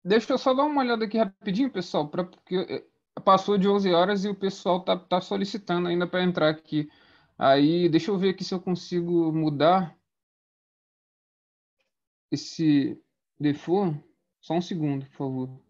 Deixa eu só dar uma olhada aqui rapidinho, pessoal, porque passou de 11 horas e o pessoal tá solicitando ainda para entrar aqui. Aí, deixa eu ver aqui se eu consigo mudar esse default. Só um segundo, por favor.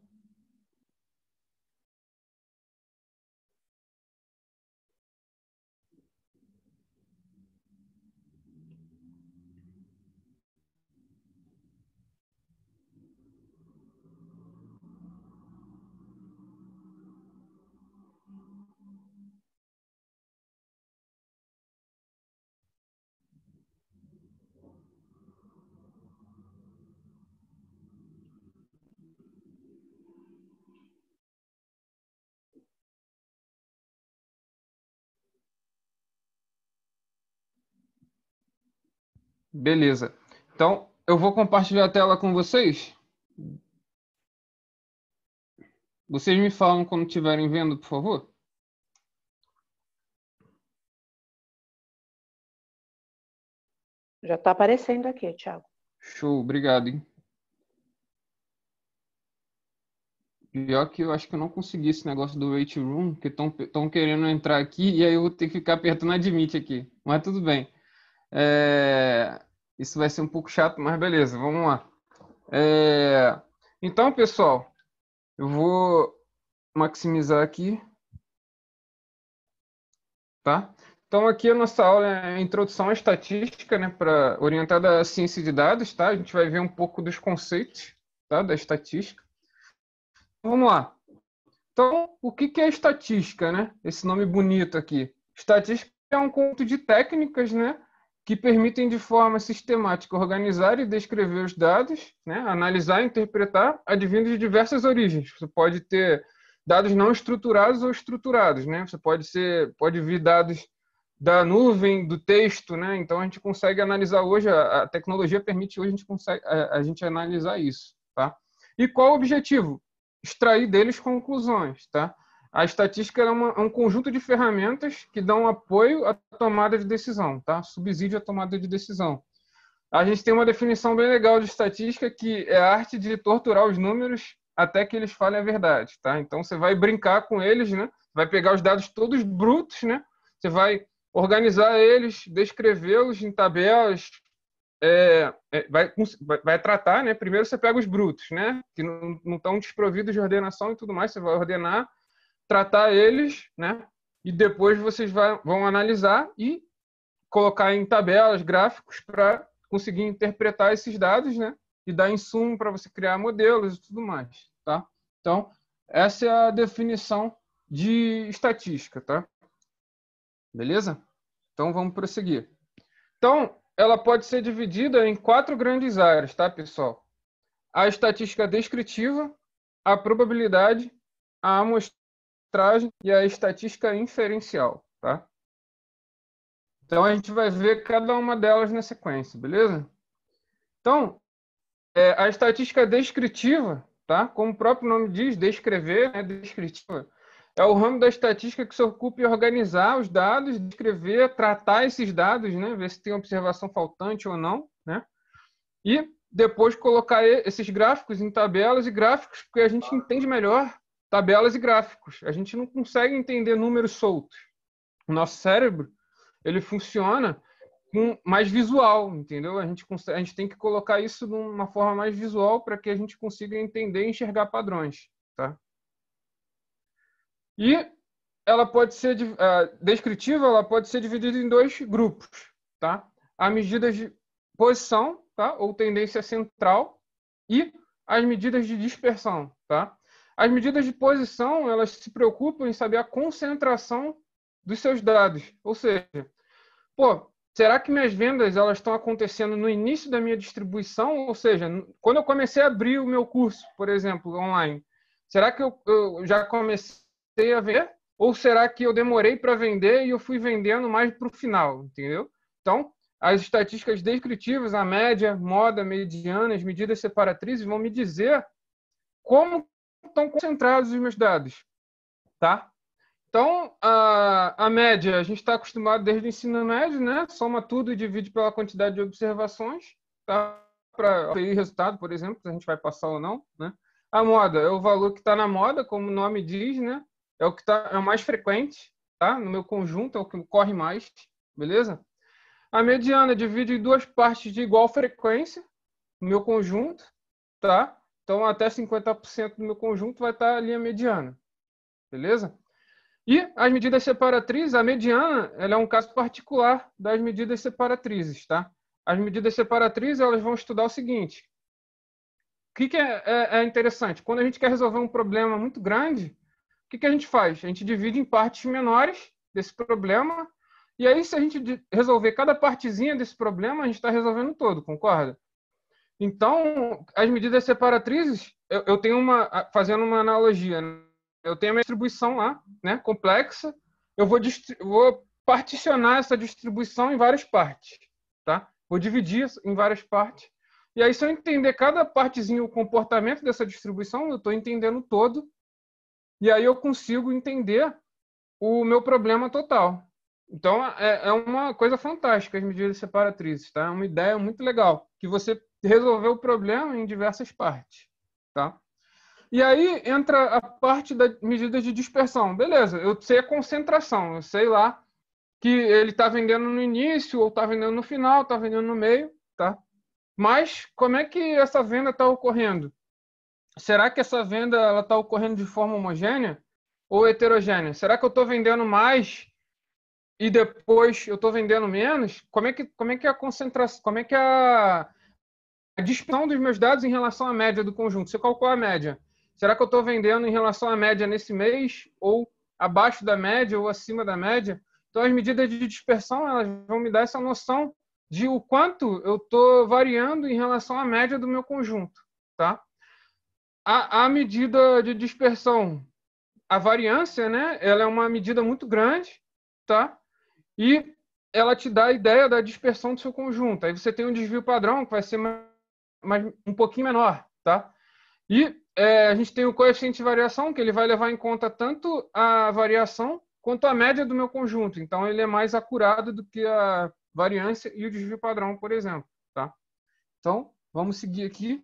Beleza. Então, eu vou compartilhar a tela com vocês. Vocês me falam quando estiverem vendo, por favor. Já está aparecendo aqui, Thiago. Show, obrigado, hein? Pior que eu acho que eu não consegui esse negócio do wait room, que estão querendo entrar aqui e aí eu vou ter que ficar apertando admit aqui. Mas tudo bem. Isso vai ser um pouco chato, mas beleza, vamos lá. Então, pessoal, eu vou maximizar aqui, tá? Então, aqui a nossa aula é a introdução à estatística, né, orientada à ciência de dados, tá? A gente vai ver um pouco dos conceitos, tá, da estatística. Vamos lá. Então, o que é estatística, né? Esse nome bonito aqui. Estatística é um conjunto de técnicas, né, que permitem de forma sistemática organizar e descrever os dados, né, analisar e interpretar, advindos de diversas origens. Você pode ter dados não estruturados ou estruturados, né? Você pode vir dados da nuvem, do texto, né? Então a gente consegue analisar hoje, a tecnologia permite hoje a gente analisar isso, tá? E qual o objetivo? Extrair deles conclusões, tá? A estatística é um conjunto de ferramentas que dão apoio à tomada de decisão, tá? Subsídio à tomada de decisão. A gente tem uma definição bem legal de estatística que é a arte de torturar os números até que eles falem a verdade, tá? Então você vai brincar com eles, né? Vai pegar os dados todos brutos, né? Você vai organizar eles, descrevê-los em tabelas, vai tratar, né? Primeiro você pega os brutos, né? Que não estão desprovidos de ordenação e tudo mais, você vai ordenar, tratar eles, né? E depois vocês vão analisar e colocar em tabelas, gráficos para conseguir interpretar esses dados, né? E dar insumo para você criar modelos e tudo mais, tá? Então, essa é a definição de estatística, tá? Beleza? Então, vamos prosseguir. Então, ela pode ser dividida em 4 grandes áreas, tá, pessoal? A estatística descritiva, a probabilidade, a amostragem e a estatística inferencial, tá? Então, a gente vai ver cada uma delas na sequência, beleza? Então, a estatística descritiva, tá? Como o próprio nome diz, descrever, né? Descritiva, é o ramo da estatística que se ocupa em organizar os dados, descrever, tratar esses dados, né? Ver se tem observação faltante ou não, né? E depois colocar esses gráficos em tabelas e gráficos, porque a gente entende melhor tabelas e gráficos. A gente não consegue entender números soltos. O nosso cérebro, ele funciona mais visual, entendeu? A gente tem que colocar isso de uma forma mais visual para que a gente consiga entender e enxergar padrões, tá? E ela pode ser descritiva, ela pode ser dividida em 2 grupos, tá? A medidas de posição, tá? Ou tendência central e as medidas de dispersão, tá? As medidas de posição, elas se preocupam em saber a concentração dos seus dados, ou seja, pô, será que minhas vendas elas estão acontecendo no início da minha distribuição? Ou seja, quando eu comecei a abrir o meu curso, por exemplo, online, será que eu já comecei a vender? Ou será que eu demorei para vender e eu fui vendendo mais para o final, entendeu? Então, as estatísticas descritivas, a média, moda, mediana, as medidas separatrizes vão me dizer como estão concentrados os meus dados, tá? Então, a média, a gente está acostumado desde o ensino médio, né? Soma tudo e divide pela quantidade de observações, tá? Para ter resultado, por exemplo, se a gente vai passar ou não, né? A moda é o valor que está na moda, como o nome diz, né? É o que é o mais frequente, tá? No meu conjunto, é o que corre mais, beleza? A mediana divide em duas partes de igual frequência, no meu conjunto, tá? Então, até 50% do meu conjunto vai estar ali a mediana, beleza? E as medidas separatrizes, a mediana, ela é um caso particular das medidas separatrizes, tá? As medidas separatrizes, elas vão estudar o seguinte: o que é interessante? Quando a gente quer resolver um problema muito grande, o que a gente faz? A gente divide em partes menores desse problema, e aí, se a gente resolver cada partezinha desse problema, a gente está resolvendo todo, concorda? Então, as medidas separatrizes, eu tenho fazendo uma analogia, né? Eu tenho a minha distribuição lá, né, complexa, eu vou particionar essa distribuição em várias partes, tá? Vou dividir em várias partes. E aí, se eu entender cada partezinha, o comportamento dessa distribuição, eu estou entendendo todo, e aí eu consigo entender o meu problema total. Então, é uma coisa fantástica as medidas separatrizes, tá? É uma ideia muito legal, que você resolveu o problema em diversas partes, tá? E aí entra a parte das medidas de dispersão. Beleza, eu sei a concentração, eu sei lá que ele está vendendo no início, ou está vendendo no final, está vendendo no meio, tá? Mas como é que essa venda está ocorrendo? Será que essa venda está ocorrendo de forma homogênea ou heterogênea? Será que eu estou vendendo mais e depois eu estou vendendo menos? Como é que a concentração, como é que a dispersão dos meus dados em relação à média do conjunto? Você calcula a média. Será que eu estou vendendo em relação à média nesse mês, ou abaixo da média, ou acima da média? Então, as medidas de dispersão, elas vão me dar essa noção de o quanto eu estou variando em relação à média do meu conjunto, tá? A medida de dispersão, a variância, né? Ela é uma medida muito grande, tá? E ela te dá a ideia da dispersão do seu conjunto. Aí você tem um desvio padrão que vai ser um pouquinho menor, tá? E a gente tem o coeficiente de variação, que ele vai levar em conta tanto a variação quanto a média do meu conjunto. Então, ele é mais acurado do que a variância e o desvio padrão, por exemplo, tá? Então, vamos seguir aqui.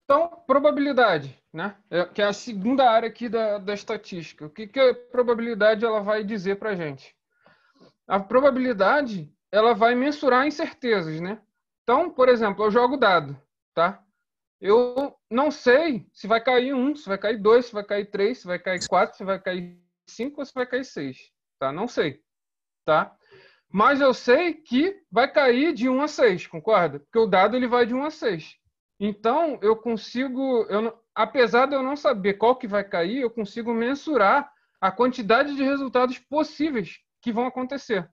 Então, probabilidade, né? Que é a segunda área aqui da estatística. O que a probabilidade ela vai dizer para a gente? A probabilidade ela vai mensurar incertezas, né? Então, por exemplo, eu jogo dado, tá? Eu não sei se vai cair 1, se vai cair 2, se vai cair 3, se vai cair 4, se vai cair 5 ou se vai cair 6, tá? Não sei, tá? Mas eu sei que vai cair de 1 a 6, concorda? Porque o dado ele vai de 1 a 6. Então, eu consigo, apesar de eu não saber qual que vai cair, eu consigo mensurar a quantidade de resultados possíveis que vão acontecer.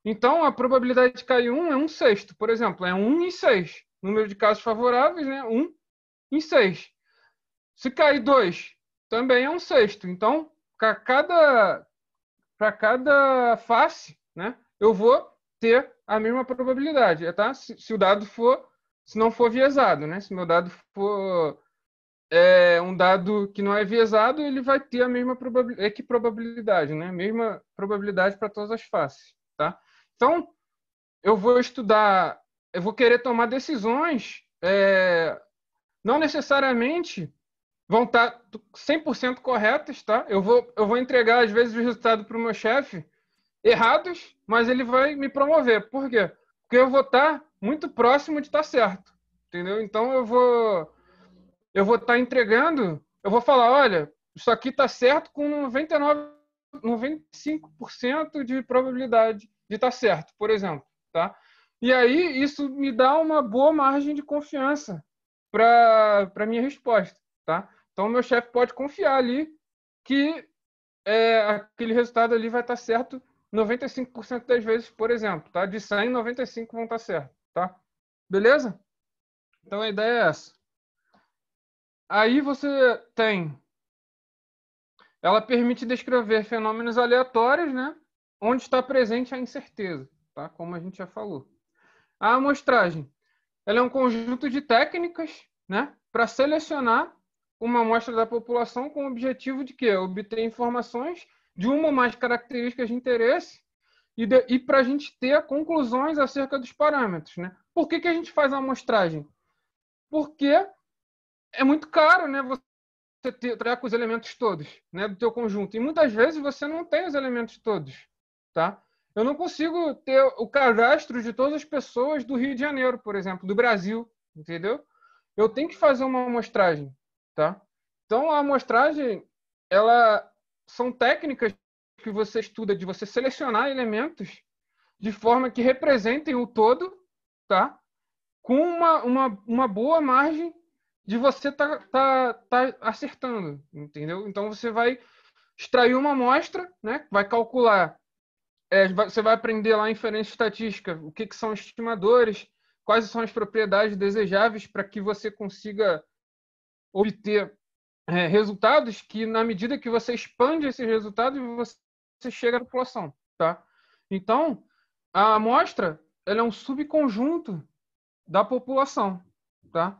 Então, a probabilidade de cair 1 é 1/6, por exemplo, é 1 em 6. Número de casos favoráveis, né? 1 em 6. Se cair 2, também é 1/6. Então, para cada face, né, eu vou ter a mesma probabilidade, tá? Se o dado se não for viesado, né? Se meu dado for um dado que não é viesado, ele vai ter a mesma equiprobabilidade, né? Mesma probabilidade para todas as faces, tá? Então, eu vou querer tomar decisões, não necessariamente vão estar 100% corretas, tá? Eu vou entregar, às vezes, o resultado para o meu chefe errados, mas ele vai me promover. Por quê? Porque eu vou estar muito próximo de estar certo, entendeu? Então, eu vou estar entregando, eu vou falar, olha, isso aqui está certo com 95% de probabilidade de estar certo, por exemplo, tá? E aí isso me dá uma boa margem de confiança para minha resposta, tá? Então meu chefe pode confiar ali que aquele resultado ali vai estar certo 95% das vezes, por exemplo, tá? De 100, 95 vão estar certo, tá? Beleza? Então a ideia é essa. Aí você tem, ela permite descrever fenômenos aleatórios, né? Onde está presente a incerteza, tá? Como a gente já falou. A amostragem, ela é um conjunto de técnicas, né, para selecionar uma amostra da população com o objetivo de quê? Obter informações de uma ou mais características de interesse e para a gente ter conclusões acerca dos parâmetros, né? Por que a gente faz a amostragem? Porque é muito caro, né? Você trabalhar com os elementos todos, né, do teu conjunto. E muitas vezes você não tem os elementos todos, tá? Eu não consigo ter o cadastro de todas as pessoas do Rio de Janeiro, por exemplo, do Brasil, entendeu? Eu tenho que fazer uma amostragem, tá? Então, a amostragem, ela são técnicas que você estuda de você selecionar elementos de forma que representem o todo, tá? Com uma boa margem de você tá acertando, entendeu? Então você vai extrair uma amostra, né? Vai calcular, você vai aprender lá em inferência estatística o que são estimadores, quais são as propriedades desejáveis para que você consiga obter resultados que, na medida que você expande esses resultados, você chega à população, tá? Então, a amostra, ela é um subconjunto da população, tá?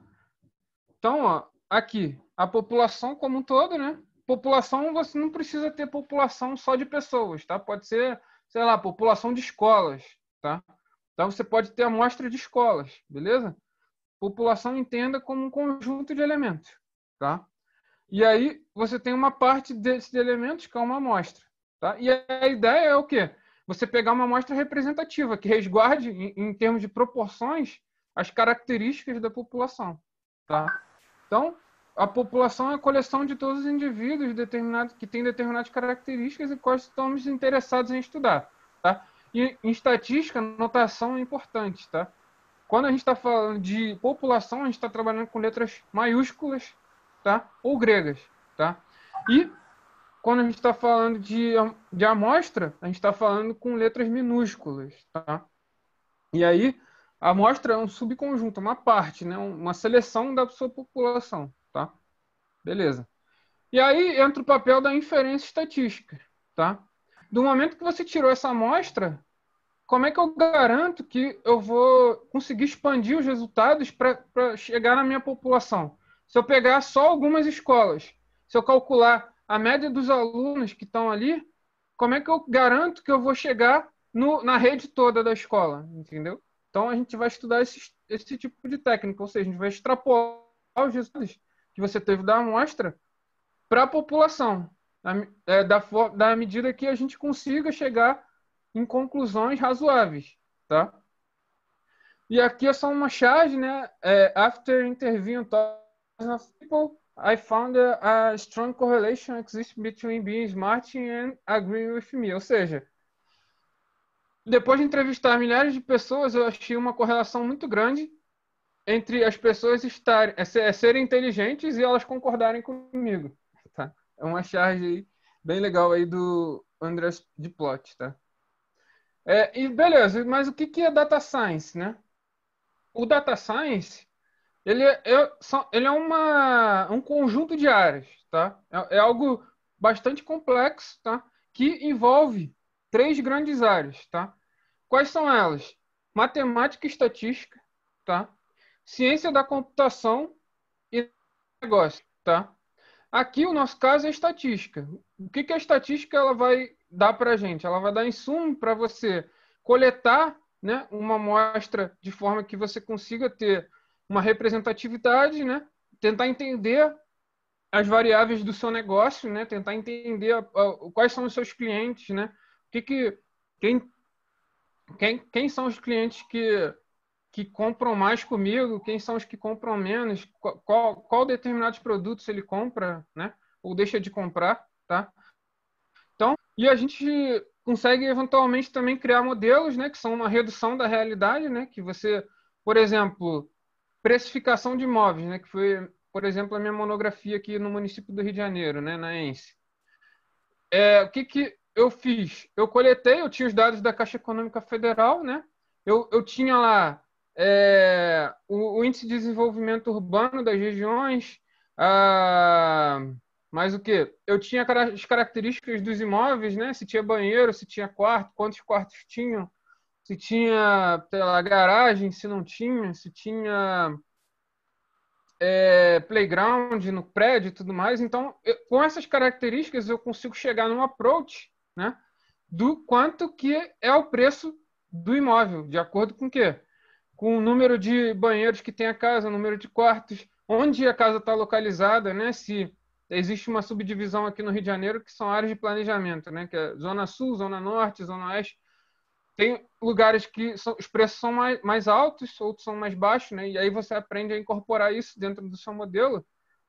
Então, ó, aqui, a população como um todo, né? População, você não precisa ter população só de pessoas, tá? Pode ser, sei lá, população de escolas, tá? Então, você pode ter amostra de escolas, beleza? População entenda como um conjunto de elementos, tá? E aí, você tem uma parte desses elementos que é uma amostra, tá? E a ideia é o quê? Você pegar uma amostra representativa, que resguarde, em termos de proporções, as características da população, tá? Então, a população é a coleção de todos os indivíduos que têm determinadas características e quais estamos interessados em estudar, tá? E em estatística, notação é importante, tá? Quando a gente está falando de população, a gente está trabalhando com letras maiúsculas, tá? Ou gregas, tá? E quando a gente está falando de amostra, a gente está falando com letras minúsculas, tá? E aí, a amostra é um subconjunto, uma parte, né? Uma seleção da sua população, tá? Beleza. E aí entra o papel da inferência estatística, tá? Do momento que você tirou essa amostra, como é que eu garanto que eu vou conseguir expandir os resultados para chegar na minha população? Se eu pegar só algumas escolas, se eu calcular a média dos alunos que estão ali, como é que eu garanto que eu vou chegar na rede toda da escola, entendeu? Então a gente vai estudar esse tipo de técnica, ou seja, a gente vai extrapolar os resultados que você teve da amostra para a população, da medida que a gente consiga chegar em conclusões razoáveis, tá? E aqui é só uma charge, né? After interviewing thousands of people, I found a strong correlation exists between being smart and agreeing with me. Ou seja, depois de entrevistar milhares de pessoas, eu achei uma correlação muito grande entre as pessoas serem inteligentes e elas concordarem comigo, tá? É uma charge aí bem legal aí do Andreas de Plot, tá? E beleza, mas o que é data science, né? O data science, ele é um conjunto de áreas, tá? É algo bastante complexo, tá? Que envolve três grandes áreas, tá? Quais são elas? Matemática e estatística, tá? Ciência da computação e negócio, tá? Aqui o nosso caso é estatística. O que a estatística ela vai dar para a gente? Ela vai dar insumo para você coletar, né, uma amostra de forma que você consiga ter uma representatividade, né? Tentar entender as variáveis do seu negócio, né? Tentar entender quais são os seus clientes, né? Quem, quem são os clientes que compram mais comigo, quem são os que compram menos, qual determinados produtos ele compra, né? Ou deixa de comprar, tá? Então, e a gente consegue eventualmente também criar modelos, né? Que são uma redução da realidade, né? Que você, por exemplo, precificação de imóveis, né? Que foi, por exemplo, a minha monografia aqui no município do Rio de Janeiro, né? Na ENSE. O que eu fiz? Eu tinha os dados da Caixa Econômica Federal, né? Eu tinha lá o índice de desenvolvimento urbano das regiões, mas o que? Eu tinha as características dos imóveis, né? Se tinha banheiro, se tinha quarto, quantos quartos tinham, se tinha, sei lá, garagem, se não tinha, se tinha playground no prédio e tudo mais. Então, com essas características, eu consigo chegar num approach, né? do quanto que é o preço do imóvel, de acordo com o quê? Com o número de banheiros que tem a casa, o número de quartos, onde a casa está localizada, né? Se existe uma subdivisão aqui no Rio de Janeiro que são áreas de planejamento, né? Que é Zona Sul, Zona Norte, Zona Oeste. Tem lugares que os preços são mais altos, outros são mais baixos, né? E aí você aprende a incorporar isso dentro do seu modelo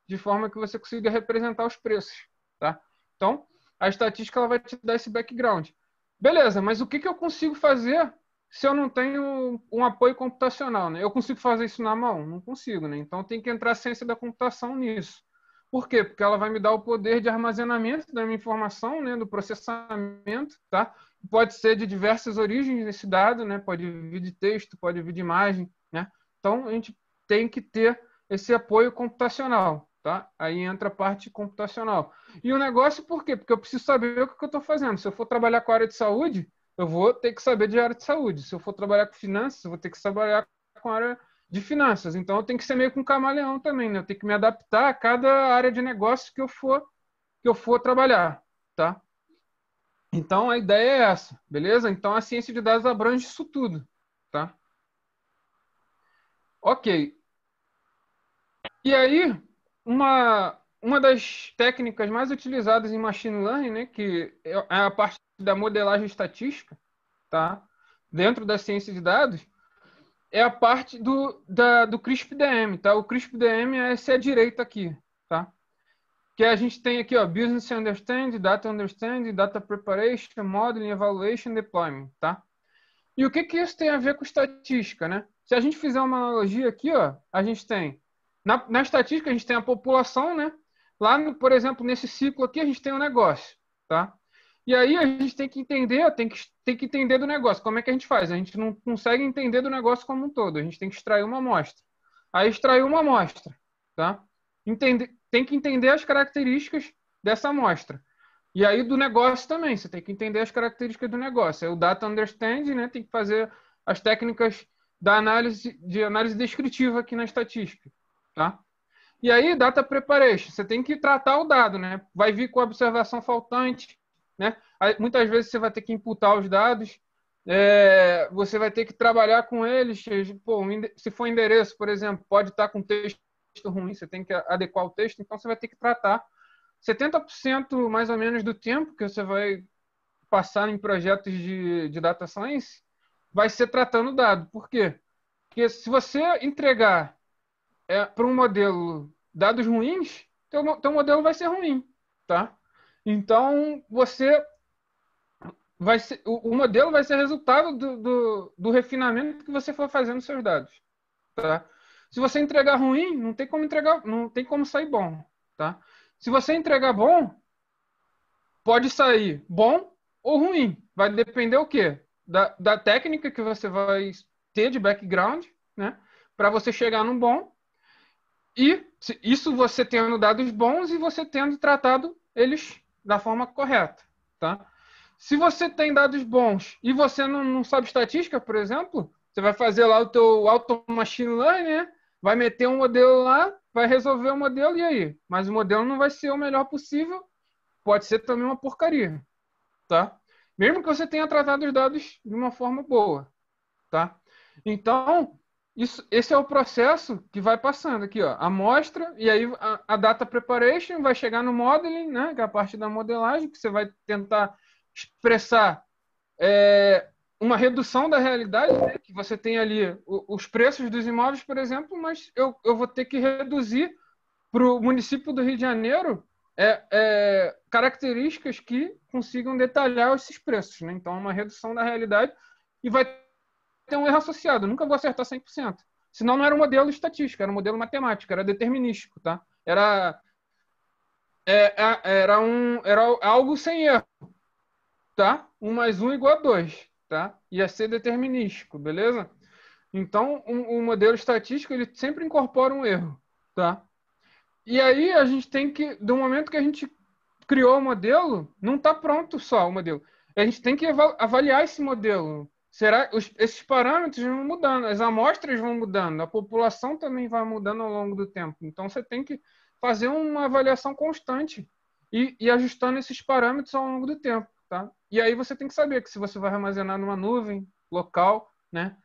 de forma que você consiga representar os preços, tá? Então, a estatística ela vai te dar esse background. Beleza, mas o que eu consigo fazer se eu não tenho um apoio computacional, né? Eu consigo fazer isso na mão? Não consigo, né? Então tem que entrar a ciência da computação nisso. Por quê? Porque ela vai me dar o poder de armazenamento da minha informação, né, do processamento, tá? Pode ser de diversas origens esse dado, né? Pode vir de texto, pode vir de imagem, né? Então a gente tem que ter esse apoio computacional, tá? Aí entra a parte computacional. E o negócio, por quê? Porque eu preciso saber o que eu estou fazendo. Se eu for trabalhar com a área de saúde, eu vou ter que saber de área de saúde. Se eu for trabalhar com finanças, eu vou ter que trabalhar com a área de finanças. Então, eu tenho que ser meio com um camaleão também, né? Eu tenho que me adaptar a cada área de negócio que eu for trabalhar, tá? Então, a ideia é essa, beleza? Então, a ciência de dados abrange isso tudo, tá? Ok. E aí, uma das técnicas mais utilizadas em machine learning, né, que é a parte da modelagem estatística, tá? Dentro da ciência de dados, é a parte do CRISP-DM, tá? O CRISP-DM é esse à direita aqui, tá? Que a gente tem aqui, ó, Business Understanding, Data Understanding, Data Preparation, Modeling, Evaluation, Deployment, tá? E o que que isso tem a ver com estatística, né? Se a gente fizer uma analogia aqui, ó, a gente tem, na estatística, a gente tem a população, né? Lá, por exemplo, nesse ciclo aqui, a gente tem um negócio, tá? E aí a gente tem que entender, tem que entender do negócio. Como é que a gente faz? A gente não consegue entender do negócio como um todo. A gente tem que extrair uma amostra. Aí extraiu uma amostra, tá? Tem que entender as características dessa amostra. E aí do negócio também, você tem que entender as características do negócio. Aí o data understanding, né, tem que fazer as técnicas da análise descritiva aqui na estatística, tá? E aí data preparation, você tem que tratar o dado, né? Vai vir com a observação faltante, né? Aí, muitas vezes você vai ter que imputar os dados, você vai ter que trabalhar com eles. Pô, se for endereço, por exemplo, pode estar com texto ruim, você tem que adequar o texto, então você vai ter que tratar 70% mais ou menos do tempo que você vai passar em projetos de data science vai ser tratando o dado. Por quê? Porque se você entregar para um modelo dados ruins, teu modelo vai ser ruim, tá? Então, o modelo vai ser resultado do refinamento que você for fazendo nos seus dados, tá? Se você entregar ruim, não tem como sair bom, tá? Se você entregar bom, pode sair bom ou ruim. Vai depender o quê? Da técnica que você vai ter de background, né? Para você chegar num bom. E isso você tendo dados bons e você tendo tratado eles da forma correta, tá? Se você tem dados bons e você não sabe estatística, por exemplo, você vai fazer lá o teu auto machine learning, né? Vai meter um modelo lá, vai resolver o modelo e aí? Mas o modelo não vai ser o melhor possível, pode ser também uma porcaria, tá? Mesmo que você tenha tratado os dados de uma forma boa, tá? Então, esse é o processo que vai passando aqui, ó. Amostra, e aí a data preparation vai chegar no modeling, né? Que é a parte da modelagem, que você vai tentar expressar uma redução da realidade, né? Que você tem ali os preços dos imóveis, por exemplo, mas eu vou ter que reduzir para o município do Rio de Janeiro características que consigam detalhar esses preços, né? Então, é uma redução da realidade e vai ter um erro associado. Eu nunca vou acertar 100%. Senão não era um modelo estatístico, era um modelo matemático, era determinístico, tá? Era algo sem erro, tá? 1 mais 1 igual a 2, tá? Ia ser determinístico, beleza? Então, o modelo estatístico, ele sempre incorpora um erro, tá? E aí a gente tem que, do momento que a gente criou o modelo, não está pronto só o modelo. A gente tem que avaliar esse modelo. Esses parâmetros vão mudando, as amostras vão mudando, a população também vai mudando ao longo do tempo. Então você tem que fazer uma avaliação constante e ajustando esses parâmetros ao longo do tempo. tá? E aí você tem que saber que se você vai armazenar numa nuvem local, né?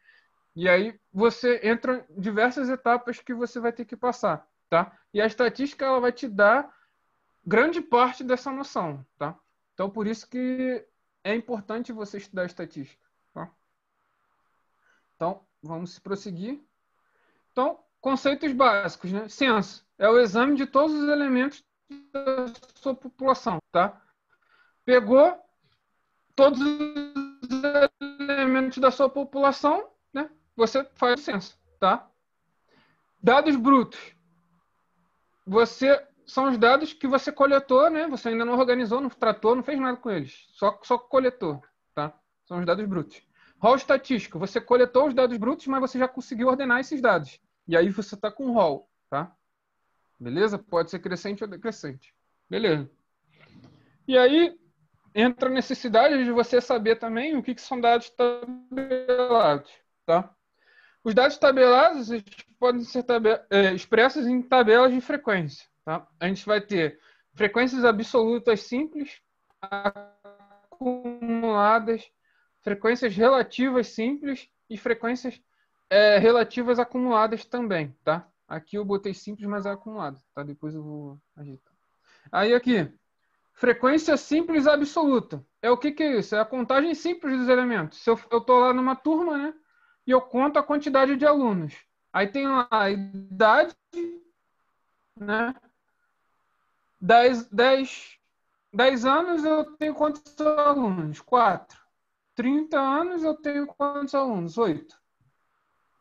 E aí você entra em diversas etapas que você vai ter que passar, tá? E a estatística ela vai te dar grande parte dessa noção, tá? Então por isso que é importante você estudar estatística, tá? Então vamos prosseguir. Então, conceitos básicos, né? Censo é o exame de todos os elementos da sua população, tá? Pegou todos os elementos da sua população, né? Você faz o censo, tá? Dados brutos. São os dados que você coletou, né? Você ainda não organizou, não tratou, não fez nada com eles. Só coletou, tá? São os dados brutos. Rol estatístico. Você coletou os dados brutos, mas você já conseguiu ordenar esses dados. E aí você está com rol, tá? Beleza? Pode ser crescente ou decrescente. Beleza. E aí entra a necessidade de você saber também o que são dados tabelados, tá? Os dados tabelados podem ser expressos em tabelas de frequência, tá? A gente vai ter frequências absolutas simples, acumuladas, frequências relativas simples e frequências relativas acumuladas também, tá? Aqui eu botei simples, mas é acumulado, tá? Depois eu vou ajeitar. Aí aqui, frequência simples absoluta. É o que é isso? É a contagem simples dos elementos. Se eu estou lá numa turma, né? E eu conto a quantidade de alunos. Aí tem lá a idade, né? 10 anos eu tenho quantos alunos? 4. 30 anos eu tenho quantos alunos? 8.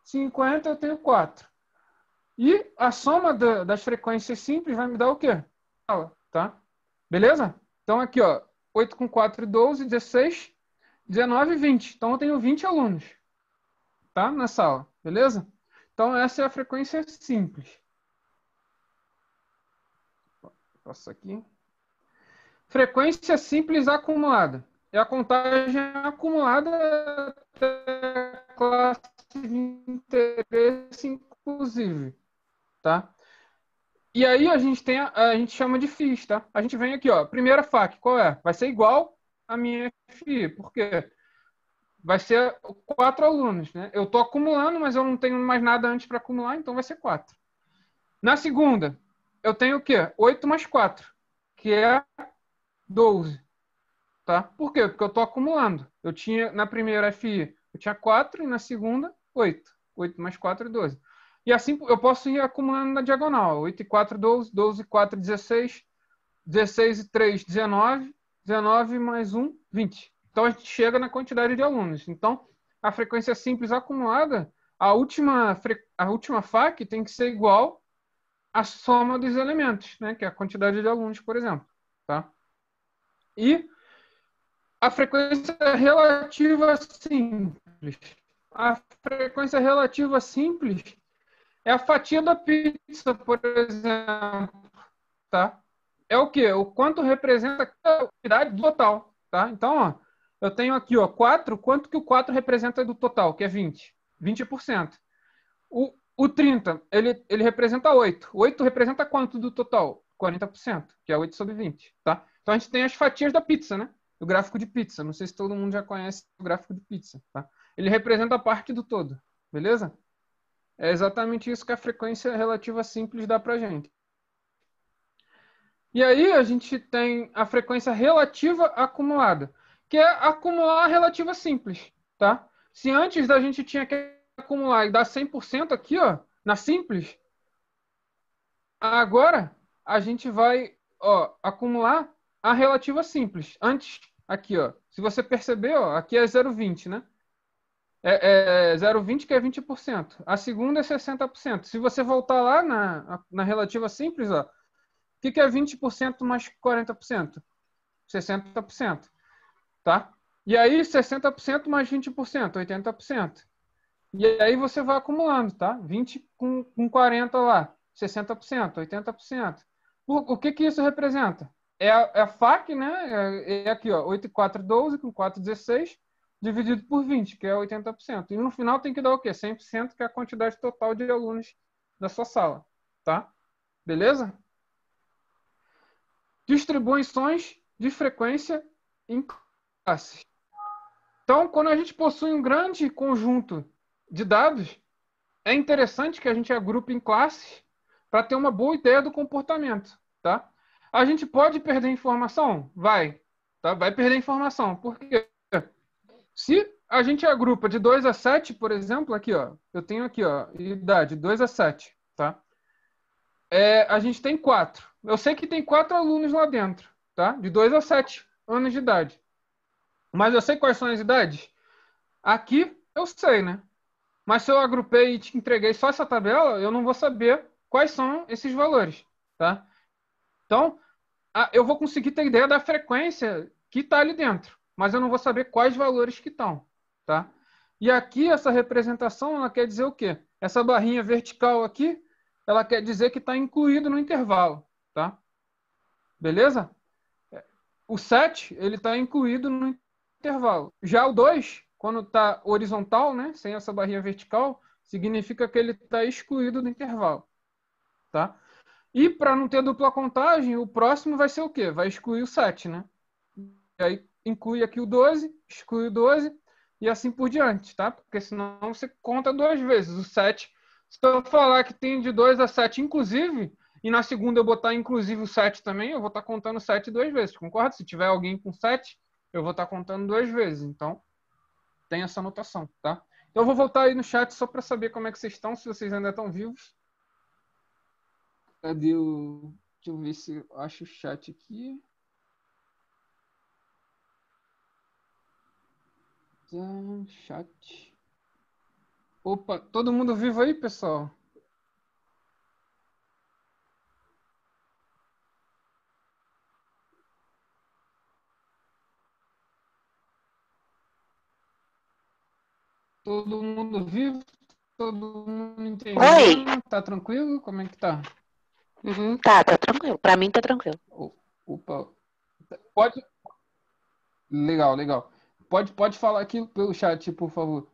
50 eu tenho 4. E a soma das frequências simples vai me dar o quê? Tá? Beleza? Então aqui, ó, 8 com 4, 12, 16, 19 e 20. Então eu tenho 20 alunos, tá? Na sala, beleza? Então essa é a frequência simples. Passa aqui. Frequência simples acumulada. É a contagem acumulada até a classe de interesse inclusive, tá? E aí a gente chama de FIIs, tá? A gente vem aqui, ó, primeira FAQ, qual é? Vai ser igual a minha FI, por quê? Vai ser 4 alunos, né? Eu estou acumulando, mas eu não tenho mais nada antes para acumular, então vai ser 4. Na segunda, eu tenho o quê? 8 mais 4, que é 12, tá? Por quê? Porque eu estou acumulando. Eu tinha, na primeira FI, eu tinha 4 e na segunda, 8. 8 mais 4 é 12. E assim eu posso ir acumulando na diagonal. 8 e 4, 12. 12 e 4, 16. 16 e 3, 19. 19 mais 1, 20. Então a gente chega na quantidade de alunos. Então, a frequência simples acumulada, a última FAQ tem que ser igual à soma dos elementos, né? Que é a quantidade de alunos, por exemplo. Tá? E a frequência relativa simples. A frequência relativa simples é a fatia da pizza, por exemplo, tá? É o quê? O quanto representa a unidade do total, tá? Então, ó, eu tenho aqui, ó, 4, quanto que o 4 representa do total, que é 20? 20%. O 30, ele representa 8. 8 representa quanto do total? 40%, que é 8 sobre 20, tá? Então a gente tem as fatias da pizza, né? O gráfico de pizza. Não sei se todo mundo já conhece o gráfico de pizza, tá? Ele representa a parte do todo, beleza? É exatamente isso que a frequência relativa simples dá pra gente. E aí a gente tem a frequência relativa acumulada, que é acumular a relativa simples, tá? Se antes da gente tinha que acumular e dar 100% aqui, ó, na simples, agora a gente vai, ó, acumular a relativa simples. Antes, aqui, ó, se você perceber, ó, aqui é 0,20, né? É 0,20 que é 20%. A segunda é 60%. Se você voltar lá na relativa simples, ó, o que é 20% mais 40%? 60%, tá? E aí 60% mais 20%, 80%. E aí você vai acumulando, tá? 20 com 40 lá, 60%, 80%. O que isso representa? É a FAQ, né? É aqui, ó, 8 e 4, 12, com 4, 16, dividido por 20, que é 80%. E no final tem que dar o quê? 100%, que é a quantidade total de alunos da sua sala, tá? Beleza? Distribuições de frequência classes. Então, quando a gente possui um grande conjunto de dados, é interessante que a gente agrupe em classes para ter uma boa ideia do comportamento, tá? A gente pode perder informação? Vai, tá? Vai perder informação. Por quê? Se a gente agrupa de 2 a 7, por exemplo, aqui, ó, eu tenho aqui, ó, idade 2 a 7, tá? A gente tem 4. Eu sei que tem 4 alunos lá dentro, tá? De 2 a 7 anos de idade. Mas eu sei quais são as idades? Aqui eu sei, né? Mas se eu agrupei e te entreguei só essa tabela, eu não vou saber quais são esses valores, tá? Então, eu vou conseguir ter ideia da frequência que está ali dentro, mas eu não vou saber quais valores que estão, tá? E aqui, essa representação, ela quer dizer o quê? Essa barrinha vertical aqui, ela quer dizer que está incluído no intervalo, tá? Beleza? O 7, ele está incluído no intervalo. Já o 2, quando está horizontal, né, sem essa barrinha vertical, significa que ele está excluído do intervalo, tá? E para não ter dupla contagem, o próximo vai ser o quê? Vai excluir o 7, né? E aí inclui aqui o 12, exclui o 12 e assim por diante, tá? Porque senão você conta duas vezes. O 7, se eu falar que tem de 2 a 7 inclusive, e na segunda eu botar inclusive o 7 também, eu vou estar contando 7 duas vezes, concorda? Se tiver alguém com 7, eu vou estar contando duas vezes. Então, tem essa anotação, tá? Então eu vou voltar aí no chat só para saber como é que vocês estão, se vocês ainda estão vivos. Cadê o... Deixa eu ver se eu acho o chat aqui. Chat. Opa, todo mundo vivo aí, pessoal? Todo mundo vivo? Todo mundo Oi. entendendo? Tá tranquilo? Como é que tá? Tá tranquilo. Pra mim tá tranquilo. Opa. Pode. Legal, legal. Pode falar aqui pelo chat, por favor.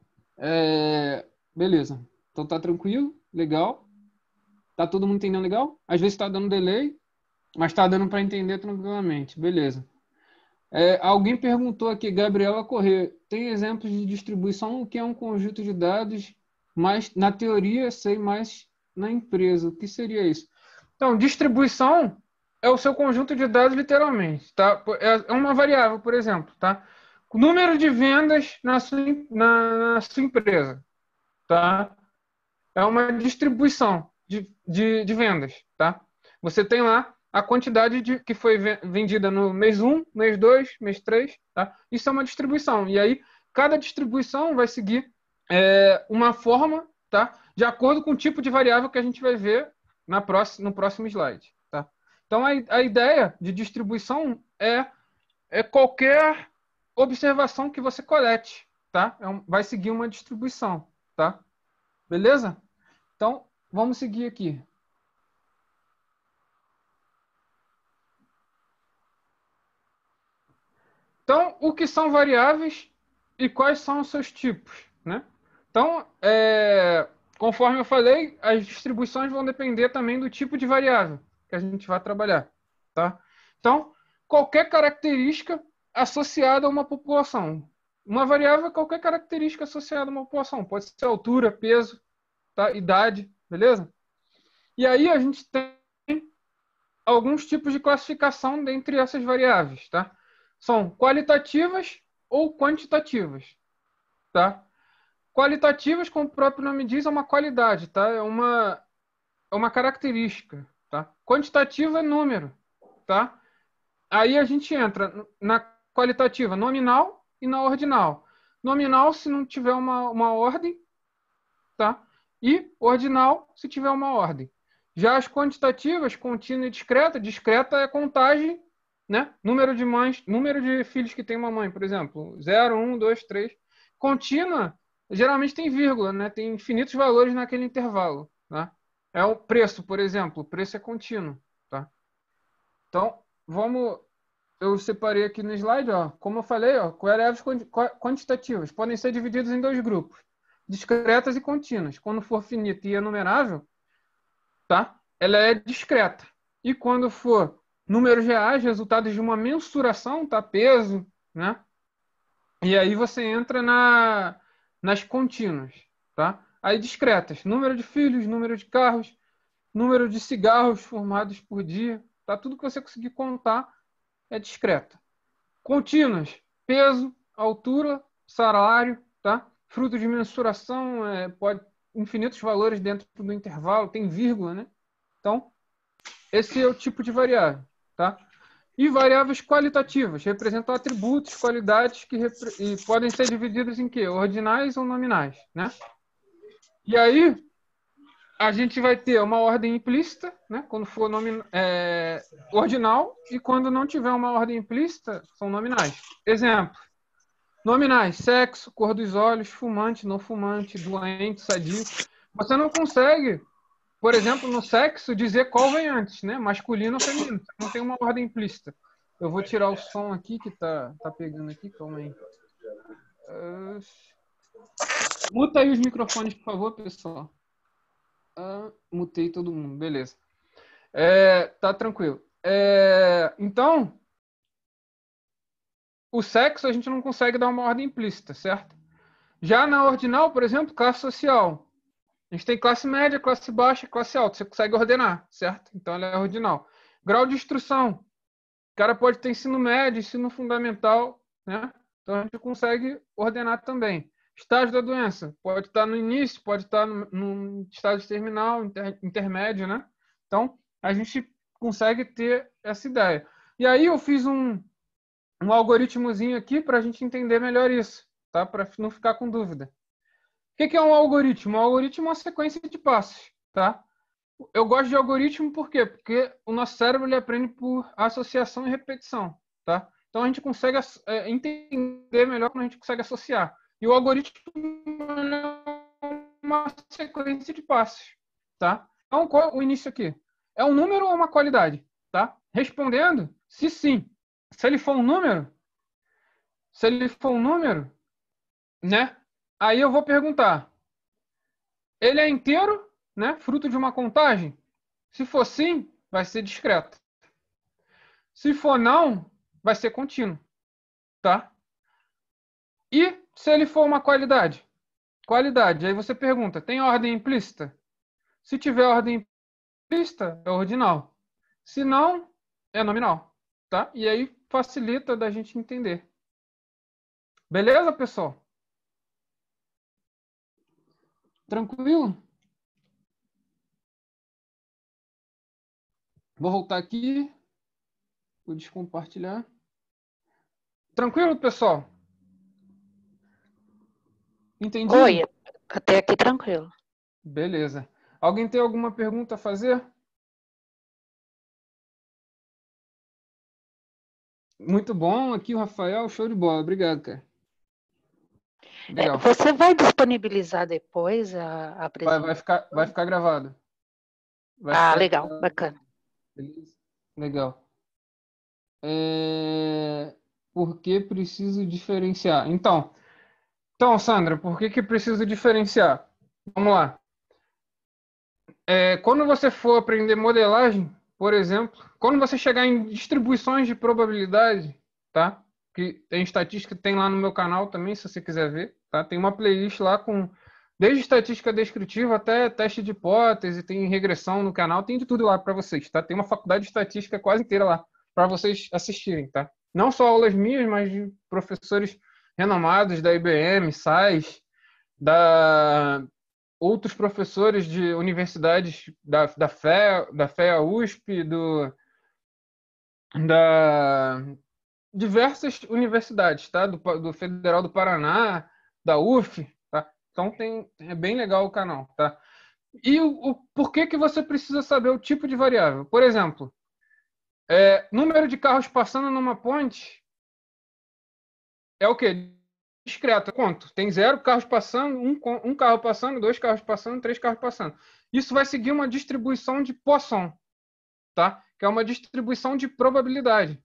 Beleza. Então tá tranquilo, legal. Tá todo mundo entendendo legal? Às vezes tá dando delay, mas tá dando para entender tranquilamente. Beleza. Alguém perguntou aqui, Gabriela Corrêa, tem exemplos de distribuição que é um conjunto de dados, mas na teoria sei mais na empresa. O que seria isso? Então, distribuição é o seu conjunto de dados literalmente, tá? É uma variável, por exemplo, tá? O número de vendas na sua empresa, tá? É uma distribuição de vendas, tá? Você tem lá a quantidade que foi vendida no mês 1, mês 2, mês 3, tá? Isso é uma distribuição. E aí, cada distribuição vai seguir uma forma, tá? De acordo com o tipo de variável que a gente vai ver no próximo slide, tá? Então, a ideia de distribuição é qualquer observação que você colete, tá? Vai seguir uma distribuição, tá? Beleza? Então, vamos seguir aqui. Então, o que são variáveis e quais são os seus tipos, né? Então, conforme eu falei, as distribuições vão depender também do tipo de variável que a gente vai trabalhar, tá? Então, qualquer característica associada a uma população. Uma variável é qualquer característica associada a uma população. Pode ser altura, peso, tá? Idade, beleza? E aí a gente tem alguns tipos de classificação dentre essas variáveis, tá? São qualitativas ou quantitativas, tá? Qualitativas, como o próprio nome diz, é uma qualidade, tá? É uma característica, tá? Quantitativa é número, tá? Aí a gente entra na qualitativa nominal e na ordinal. Nominal se não tiver uma ordem, tá? E ordinal se tiver uma ordem. Já as quantitativas, contínua e discreta, discreta é contagem, né? Número de mães, número de filhos que tem uma mãe, por exemplo, 0, 1, 2, 3. Contínua, geralmente tem vírgula, né? Tem infinitos valores naquele intervalo, tá? É o preço, por exemplo, o preço é contínuo, tá? Então, eu separei aqui no slide, ó, como eu falei, ó, variáveis quantitativas podem ser divididas em dois grupos, discretas e contínuas. Quando for finita e enumerável, tá? Ela é discreta. E quando for números reais, resultados de uma mensuração, tá? Peso, né? E aí você entra nas contínuas, tá? Aí discretas, número de filhos, número de carros, número de cigarros fumados por dia, tá? Tudo que você conseguir contar é discreta. Contínuas, peso, altura, salário, tá? Fruto de mensuração, pode infinitos valores dentro do intervalo, tem vírgula, né? Então, esse é o tipo de variável, tá? E variáveis qualitativas, representam atributos, qualidades e podem ser divididos em quê? Ordinais ou nominais, né? E aí, a gente vai ter uma ordem implícita, né? Quando for ordinal, e quando não tiver uma ordem implícita, são nominais. Exemplo: nominais: sexo, cor dos olhos, fumante, não fumante, doente, sadio. Você não consegue, por exemplo, no sexo, dizer qual vem antes, né? Masculino ou feminino. Você não tem uma ordem implícita. Eu vou tirar o som aqui que tá pegando aqui, calma aí. Muta aí os microfones, por favor, pessoal. Mutei todo mundo, beleza. Tá tranquilo. Então, o sexo a gente não consegue dar uma ordem implícita, certo? Já na ordinal, por exemplo, classe social. A gente tem classe média, classe baixa, classe alta. Você consegue ordenar, certo? Então ela é ordinal. Grau de instrução. O cara pode ter ensino médio, ensino fundamental, né? Então a gente consegue ordenar também. Estágio da doença. Pode estar no início, pode estar no estágio terminal, intermédio, né? Então a gente consegue ter essa ideia. E aí eu fiz um algoritmozinho aqui para a gente entender melhor isso, tá? Para não ficar com dúvida. O que é um algoritmo? Um algoritmo é uma sequência de passos, tá? Eu gosto de algoritmo por quê? Porque o nosso cérebro ele aprende por associação e repetição, tá? Então a gente consegue entender melhor quando a gente consegue associar. E o algoritmo é uma sequência de passos, tá? Então qual é o início aqui? É um número ou uma qualidade, tá? Respondendo, se sim. Se ele for um número, né? Aí eu vou perguntar: ele é inteiro, né? Fruto de uma contagem? Se for sim, vai ser discreto. Se for não, vai ser contínuo, tá? E se ele for uma qualidade? Qualidade. Aí você pergunta: tem ordem implícita? Se tiver ordem implícita, é ordinal. Se não, é nominal, tá? E aí facilita da gente entender. Beleza, pessoal? Tranquilo? Vou voltar aqui. Vou descompartilhar. Tranquilo, pessoal? Entendido? Oi, até aqui tranquilo. Beleza. Alguém tem alguma pergunta a fazer? Muito bom. Aqui o Rafael, show de bola. Obrigado, cara. Legal. Você vai disponibilizar depois a apresentação? Vai ficar gravado. Vai ficar Legal, gravado. bacana. Beleza? Legal. Por que preciso diferenciar? Então, Sandra, por que preciso diferenciar? Vamos lá. Quando você for aprender modelagem, por exemplo, quando você chegar em distribuições de probabilidade, tá? Que tem estatística, tem lá no meu canal também, se você quiser ver, tá? Tem uma playlist lá com desde estatística descritiva até teste de hipótese, tem regressão no canal, tem de tudo lá para vocês, tá? Tem uma faculdade de estatística quase inteira lá para vocês assistirem, tá? Não só aulas minhas, mas de professores renomados da IBM, SAIS, da outros professores de universidades da FEA USP, da diversas universidades, tá? Do Federal do Paraná, da UF, tá? Então é bem legal o canal, tá? E por que você precisa saber o tipo de variável? Por exemplo, número de carros passando numa ponte é o quê? Discreto. Quanto? Tem 0 carros passando, um carro passando, 2 carros passando, 3 carros passando. Isso vai seguir uma distribuição de Poisson, tá? Que é uma distribuição de probabilidade,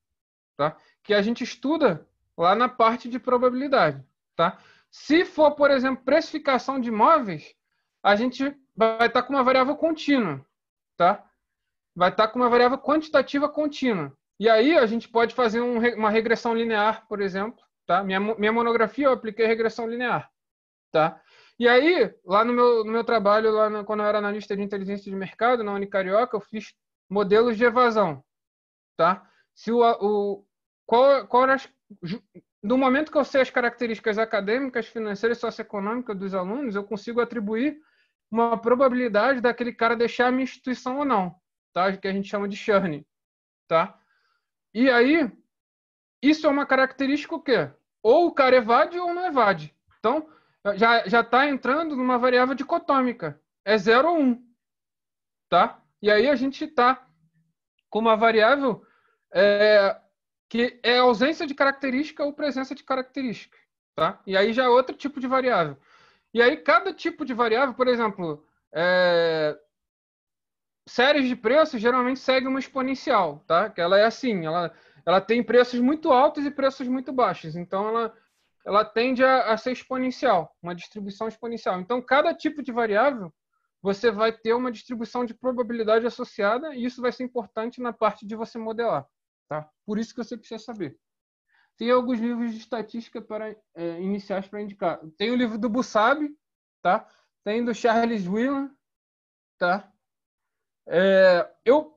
tá? Que a gente estuda lá na parte de probabilidade, tá? Se for, por exemplo, precificação de imóveis, a gente vai estar com uma variável contínua, tá? Vai estar com uma variável quantitativa contínua. E aí a gente pode fazer uma regressão linear, por exemplo, tá? Minha monografia eu apliquei regressão linear, tá? E aí, lá no meu trabalho, quando eu era analista de inteligência de mercado, na Unicarioca, eu fiz modelos de evasão, tá? Se qual era no momento que eu sei as características acadêmicas, financeiras e socioeconômicas dos alunos, eu consigo atribuir uma probabilidade daquele cara deixar a minha instituição ou não, tá? Que a gente chama de churn, tá? E aí, isso é uma característica o quê? Ou o cara evade ou não evade. Então, já está entrando numa variável dicotômica. É 0 ou 1. Tá? E aí a gente está com uma variável que é ausência de característica ou presença de característica. Tá? E aí já é outro tipo de variável. E aí cada tipo de variável, por exemplo, séries de preços geralmente seguem uma exponencial. Tá? Que ela é assim, ela tem preços muito altos e preços muito baixos. Então, ela tende a ser exponencial, uma distribuição exponencial. Então, cada tipo de variável, você vai ter uma distribuição de probabilidade associada e isso vai ser importante na parte de você modelar. Tá? Por isso que você precisa saber. Tem alguns livros de estatística para iniciais para indicar. Tem o livro do Bussab, tá? Tem do Charles Wheelan, tá? Eu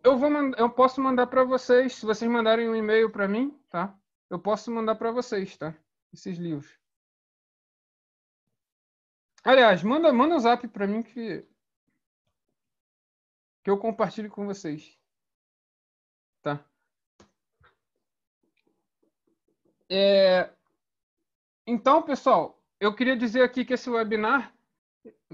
posso mandar para vocês, se vocês mandarem um e-mail para mim, tá? Eu posso mandar para vocês, tá? Esses livros. Aliás, manda um zap para mim que eu compartilho com vocês, tá? Então, pessoal, eu queria dizer aqui que esse webinar...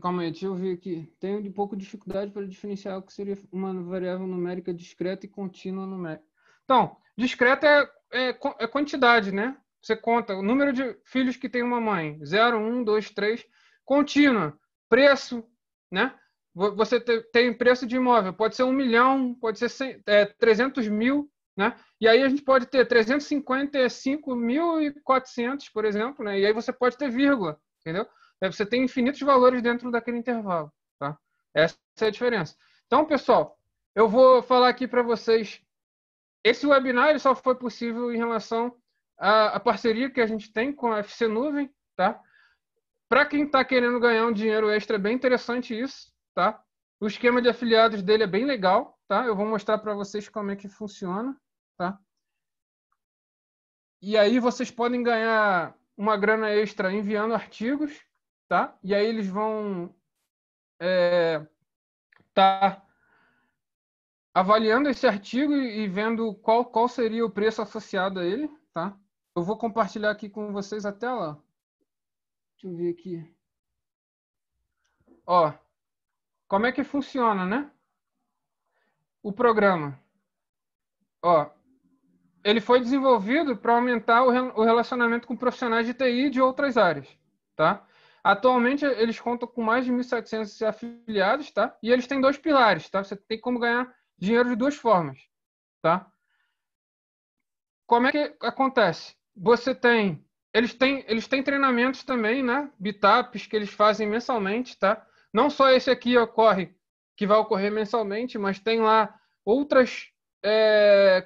Calma aí, deixa eu ver aqui. Tenho um pouco de dificuldade para diferenciar o que seria uma variável numérica discreta e contínua numérica. Então, discreta é quantidade, né? Você conta o número de filhos que tem uma mãe. 0, 1, 2, 3. Contínua, preço, né? Você tem preço de imóvel. Pode ser 1 milhão, pode ser 300 mil, né? E aí a gente pode ter 355.400, por exemplo, né? E aí você pode ter vírgula, entendeu? Você tem infinitos valores dentro daquele intervalo, tá? Essa é a diferença. Então, pessoal, eu vou falar aqui para vocês. Esse webinar ele só foi possível em relação à parceria que a gente tem com a FC Nuvem, tá? Para quem está querendo ganhar um dinheiro extra, é bem interessante isso, tá? O esquema de afiliados dele é bem legal, tá? Eu vou mostrar para vocês como é que funciona, tá? E aí vocês podem ganhar uma grana extra enviando artigos, tá? E aí eles vão tá avaliando esse artigo e vendo qual seria o preço associado a ele, tá? Eu vou compartilhar aqui com vocês a tela. Deixa eu ver aqui. Ó, como é que funciona, né? O programa. Ó, ele foi desenvolvido para aumentar o relacionamento com profissionais de TI de outras áreas, tá? Atualmente, eles contam com mais de 1.700 afiliados, tá? E eles têm 2 pilares, tá? Você tem como ganhar dinheiro de 2 formas, tá? Como é que acontece? Eles têm treinamentos também, né? Meetups que eles fazem mensalmente, tá? Não só esse aqui que vai ocorrer mensalmente, mas tem lá outras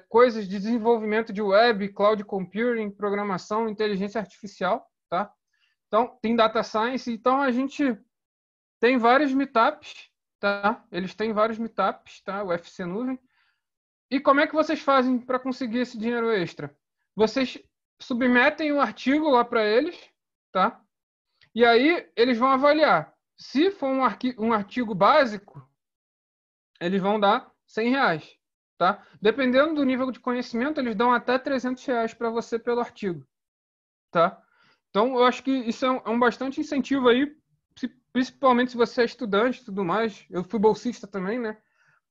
coisas de desenvolvimento de web, cloud computing, programação, inteligência artificial, tá? Então, tem data science. Então, a gente tem vários meetups, tá? Eles têm vários meetups, tá? O FC Nuvem. E como é que vocês fazem para conseguir esse dinheiro extra? Vocês submetem o artigo lá para eles, tá? E aí eles vão avaliar. Se for um artigo básico, eles vão dar R$100, tá? Dependendo do nível de conhecimento, eles dão até R$300 para você pelo artigo, tá? Então, eu acho que isso é um bastante incentivo aí, principalmente se você é estudante e tudo mais. Eu fui bolsista também, né?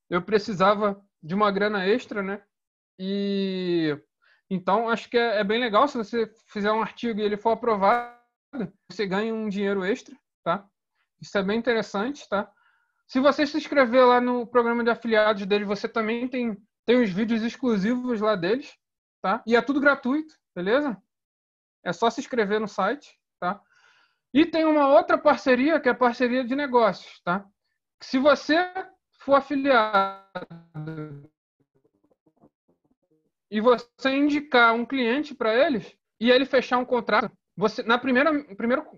Eu precisava de uma grana extra, né? E então acho que é bem legal se você fizer um artigo e ele for aprovado, você ganha um dinheiro extra, tá? Isso é bem interessante, tá? Se você se inscrever lá no programa de afiliados deles, você também tem os vídeos exclusivos lá deles, tá? E é tudo gratuito, beleza? É só se inscrever no site, tá? E tem uma outra parceria, que é a parceria de negócios, tá? Se você for afiliado e você indicar um cliente para eles, e ele fechar um contrato, você na primeira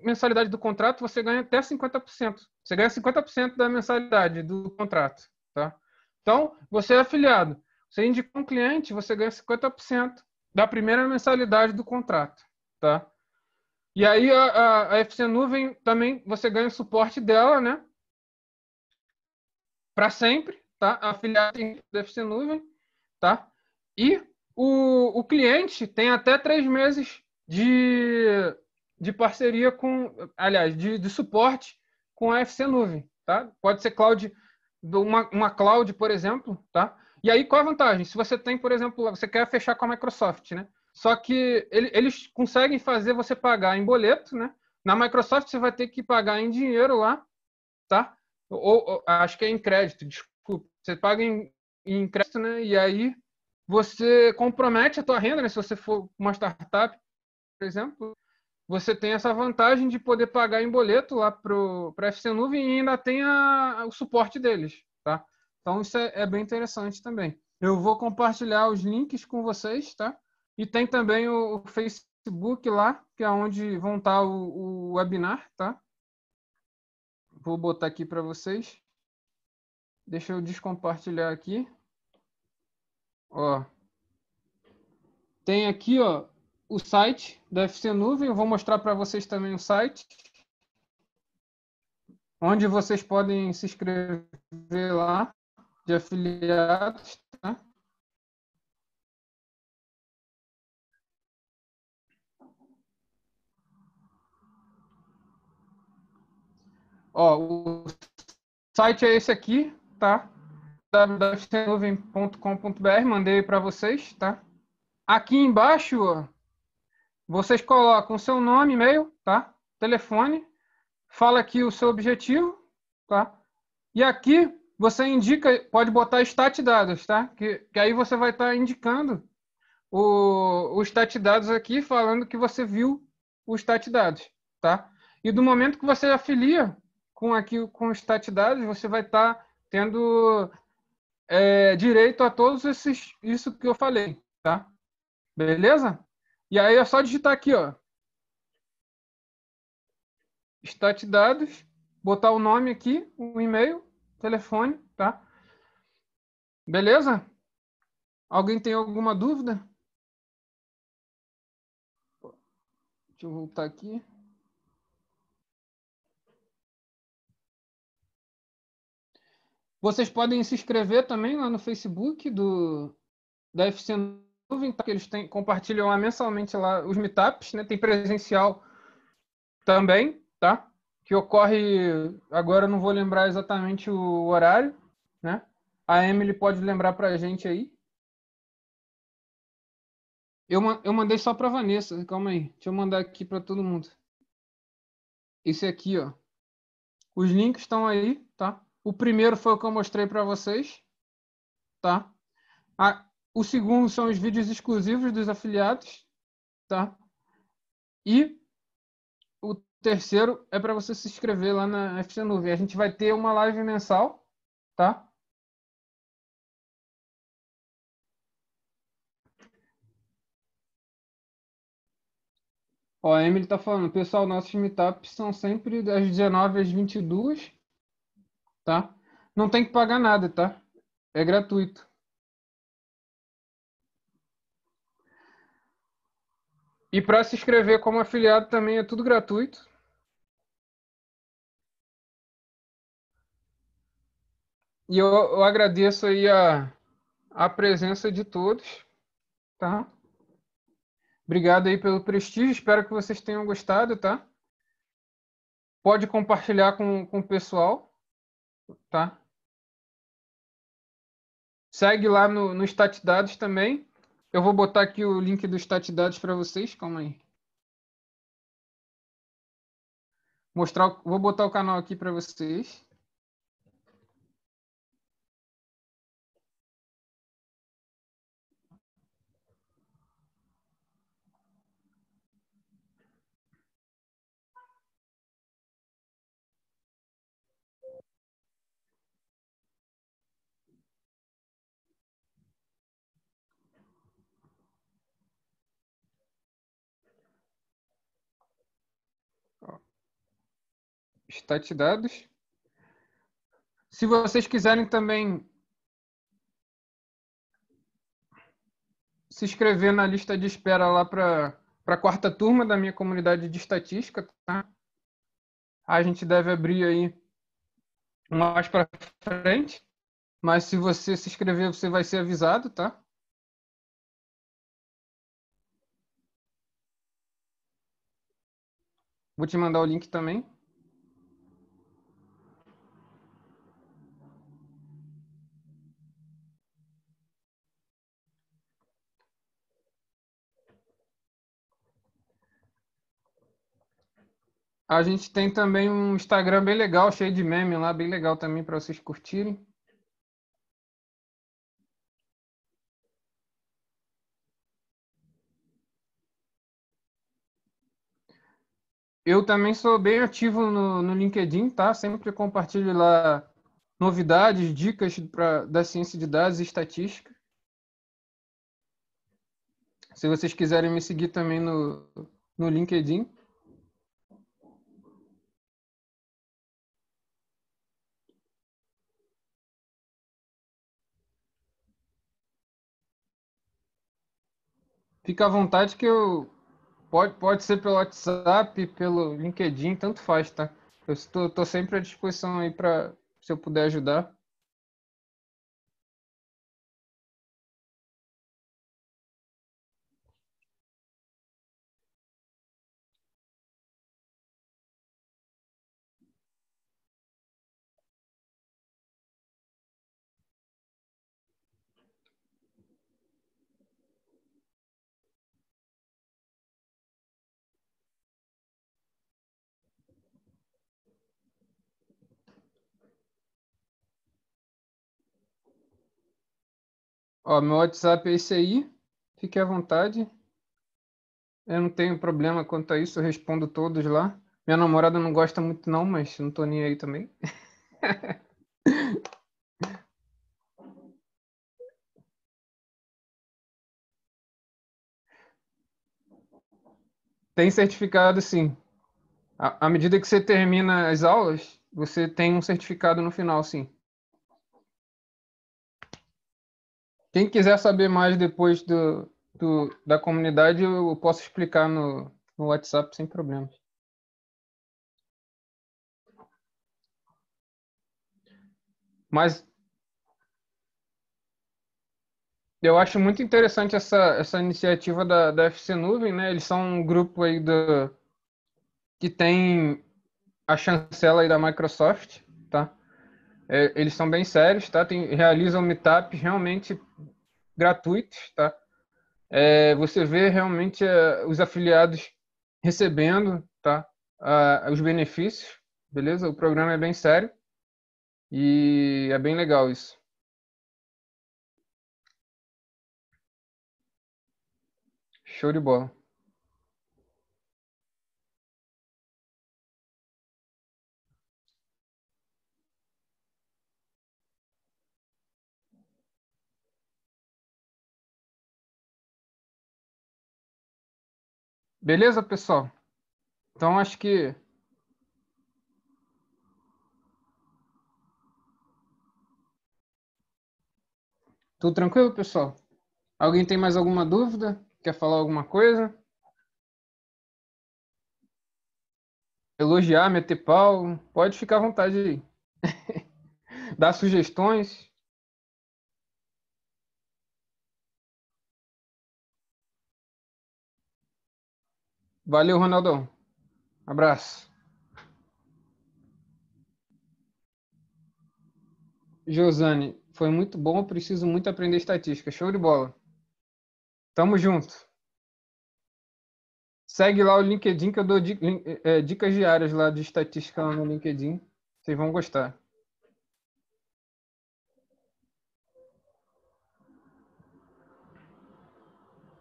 mensalidade do contrato, você ganha até 50%. Você ganha 50% da mensalidade do contrato, tá? Então, você é afiliado. Você indica um cliente, você ganha 50% da primeira mensalidade do contrato, tá? E aí a FC Nuvem também você ganha o suporte dela, né? Para sempre, tá? A afiliada da FC Nuvem, tá? E o cliente tem até 3 meses de parceria com, aliás, de suporte com a FC Nuvem, tá? Pode ser cloud, uma cloud, por exemplo, tá? E aí, qual a vantagem? Se você tem, por exemplo, você quer fechar com a Microsoft, né? Só que eles conseguem fazer você pagar em boleto, né? Na Microsoft você vai ter que pagar em dinheiro lá, tá? Ou acho que é em crédito, desculpa. Você paga em crédito, né? E aí você compromete a tua renda, né? Se você for uma startup, por exemplo, você tem essa vantagem de poder pagar em boleto lá para a FC Nuvem e ainda tem o suporte deles, tá? Então isso é bem interessante também. Eu vou compartilhar os links com vocês, tá? E tem também o Facebook lá, que é onde vão estar o webinar, tá? Vou botar aqui para vocês. Deixa eu descompartilhar aqui. Ó, tem aqui, ó, o site da FC Nuvem. Eu vou mostrar para vocês também o site, onde vocês podem se inscrever lá de afiliados, tá? Ó, o site é esse aqui, tá? www.fcnuvem.com.br, mandei para vocês, tá? Aqui embaixo, ó, vocês colocam o seu nome, e-mail, tá? Telefone, fala aqui o seu objetivo, tá? E aqui você indica, pode botar stat dados, tá? Que aí você vai estar indicando o stat dados aqui, falando que você viu o stat dados, tá? E do momento que você afilia com o stat dados, você vai estar tendo direito a todos isso que eu falei, tá? Beleza? E aí é só digitar aqui, ó, stat dados, botar o nome aqui, o e-mail, telefone, tá? Beleza? Alguém tem alguma dúvida? Deixa eu voltar aqui. Vocês podem se inscrever também lá no Facebook da FC Nuvem, que eles compartilham lá mensalmente lá os meetups, né? Tem presencial também, tá? Que ocorre, agora eu não vou lembrar exatamente o horário, né? A Emily pode lembrar para a gente aí. Eu mandei só para Vanessa, calma aí. Deixa eu mandar aqui para todo mundo. Esse aqui, ó. Os links estão aí, tá? O primeiro foi o que eu mostrei para vocês, tá? O segundo são os vídeos exclusivos dos afiliados, tá? E o terceiro é para você se inscrever lá na FC Nuvem. A gente vai ter uma live mensal, tá? Ó, a Emily tá falando, pessoal, nossos meetups são sempre das 19 às 22, tá? Não tem que pagar nada, tá? É gratuito. E para se inscrever como afiliado também é tudo gratuito. E eu agradeço aí a presença de todos, tá? Obrigado aí pelo prestígio, espero que vocês tenham gostado, tá? Pode compartilhar com o pessoal, tá? Segue lá no Stat Dados também. Eu vou botar aqui o link do Stat Dados para vocês, calma aí. Vou botar o canal aqui para vocês. Stat dados. Se vocês quiserem também se inscrever na lista de espera lá para a quarta turma da minha comunidade de estatística, tá? A gente deve abrir aí mais para frente, mas se você se inscrever, você vai ser avisado, tá? Vou te mandar o link também. A gente tem também um Instagram bem legal, cheio de meme lá, bem legal também para vocês curtirem. Eu também sou bem ativo no LinkedIn, tá? Sempre compartilho lá novidades, dicas da ciência de dados e estatística. Se vocês quiserem me seguir também no LinkedIn. Fica à vontade que pode ser pelo WhatsApp, pelo LinkedIn, tanto faz, tá? Eu estou sempre à disposição aí para se eu puder ajudar. Ó, meu WhatsApp é esse aí. Fique à vontade. Eu não tenho problema quanto a isso, eu respondo todos lá. Minha namorada não gosta muito não, mas não tô nem aí também. Tem certificado, sim. À medida que você termina as aulas, você tem um certificado no final, sim. Quem quiser saber mais depois da comunidade, eu posso explicar no WhatsApp sem problemas. Mas eu acho muito interessante essa iniciativa da FC Nuvem, né? Eles são um grupo aí que tem a chancela aí da Microsoft, tá? Eles são bem sérios, tá? Realizam meetups realmente gratuitos, tá? Você vê realmente os afiliados recebendo, tá? Os benefícios, beleza? O programa é bem sério e é bem legal isso. Show de bola. Beleza, pessoal? Então acho que tudo tranquilo, pessoal? Alguém tem mais alguma dúvida? Quer falar alguma coisa? Elogiar, meter pau? Pode ficar à vontade aí. Dar sugestões? Valeu, Ronaldão. Abraço. Josane, foi muito bom. Eu preciso muito aprender estatística. Show de bola. Tamo junto. Segue lá o LinkedIn que eu dou dicas diárias lá de estatística lá no LinkedIn. Vocês vão gostar.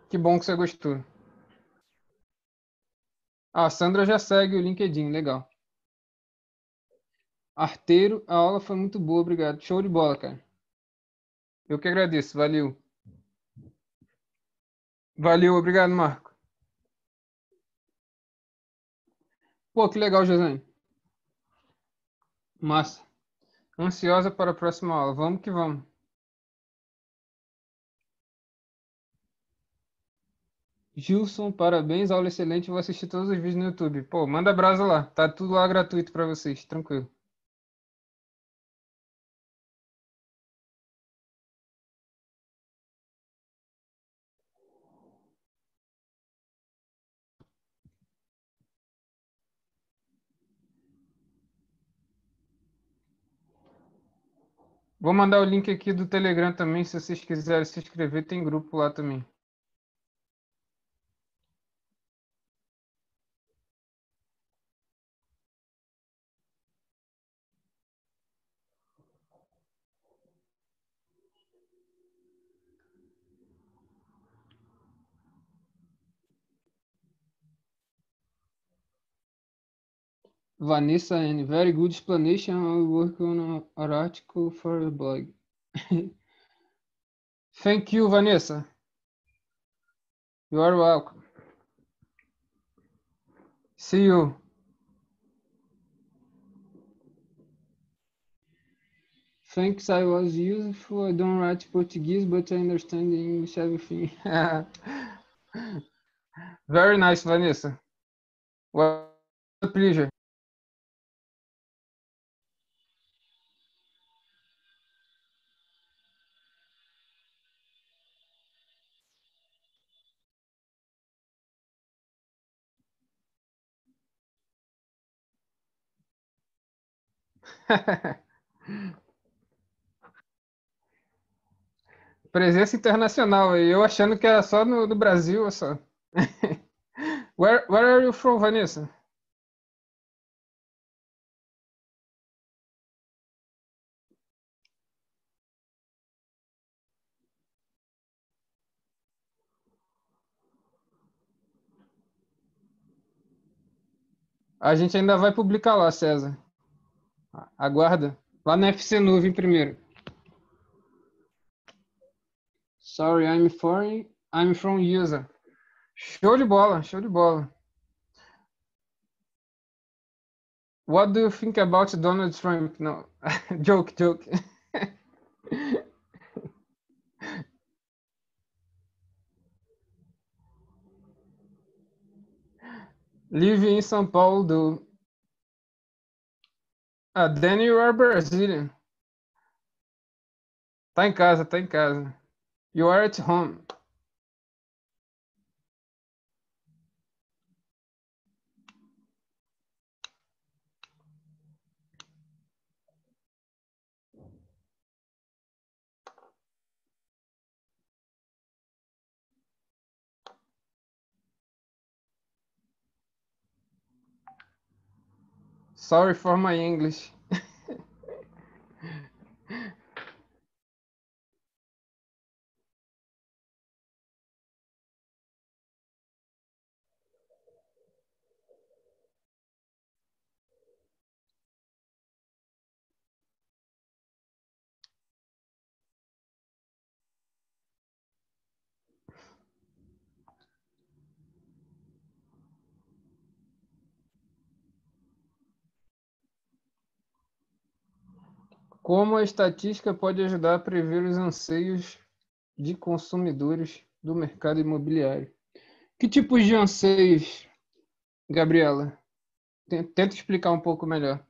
Que bom que você gostou. Ah, a Sandra já segue o LinkedIn, legal. Arteiro, a aula foi muito boa, obrigado. Show de bola, cara. Eu que agradeço, valeu. Valeu, obrigado, Marco. Pô, que legal, José. Massa. Ansiosa para a próxima aula. Vamos que vamos. Gilson, parabéns, aula excelente. Vou assistir todos os vídeos no YouTube. Pô, manda brasa lá. Tá tudo lá gratuito para vocês, tranquilo. Vou mandar o link aqui do Telegram também, se vocês quiserem se inscrever, tem grupo lá também. Vanessa N. Very good explanation. I work on an article for a blog. Thank you, Vanessa. You are welcome. See you. Thanks, I was useful. I don't write Portuguese, but I understand English everything. Very nice, Vanessa. What a pleasure. Presença internacional aí. Eu achando que era só no Brasil, só. Where are you from, Vanessa? A gente ainda vai publicar lá, César. Aguarda. Lá na FC Nuvem primeiro. Sorry, I'm foreign. I'm from USA. Show de bola, show de bola. What do you think about Donald Trump? No, joke, joke. Live em São Paulo do. Ah, Danny, you are Brazilian. Tá em casa, tá em casa. You are at home. Sorry for my English. Como a estatística pode ajudar a prever os anseios de consumidores do mercado imobiliário? Que tipos de anseios, Gabriela? Tenta explicar um pouco melhor.